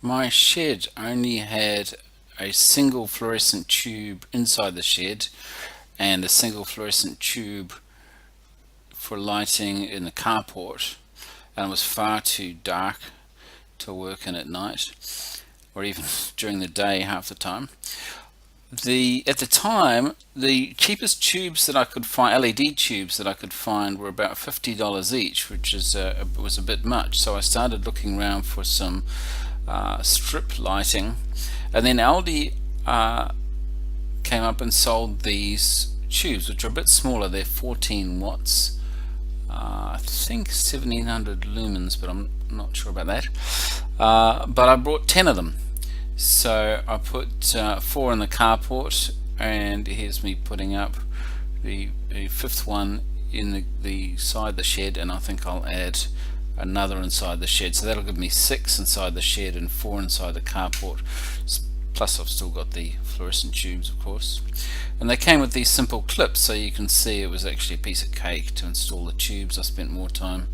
My shed only had a single fluorescent tube inside the shed and a single fluorescent tube for lighting in the carport, and it was far too dark to work in at night or even during the day half the time. At the time, the cheapest tubes that I could find, LED tubes that I could find, were about $50 each, which was a bit much. So I started looking around for some strip lighting, and then ALDI came up and sold these tubes, which are a bit smaller. They're 14 watts. I think 1700 lumens, but I'm not sure about that. But I brought 10 of them. So I put 4 in the carport, and here's me putting up the fifth one in the side of the shed, and I think I'll add another inside the shed. So that'll give me 6 inside the shed and 4 inside the carport. Plus I've still got the fluorescent tubes, of course. And they came with these simple clips, so you can see it was actually a piece of cake to install the tubes. I spent more time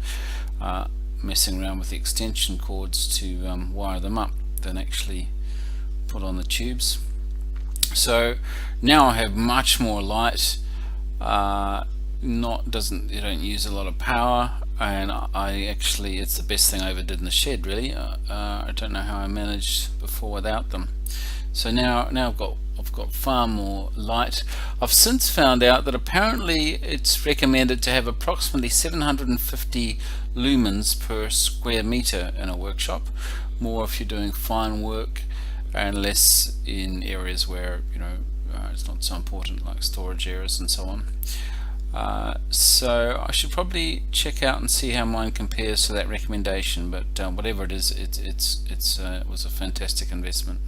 messing around with the extension cords to wire them up than actually put on the tubes. So now I have much more light. You don't use a lot of power, and I actually, it's the best thing I ever did in the shed, really. I don't know how I managed before without them. So now I've got far more light. I've since found out that apparently it's recommended to have approximately 750 lumens per square meter in a workshop. More if you're doing fine work, and less in areas where it's not so important, like storage areas and so on. So I should probably check out and see how mine compares to that recommendation. But whatever it is, it was a fantastic investment.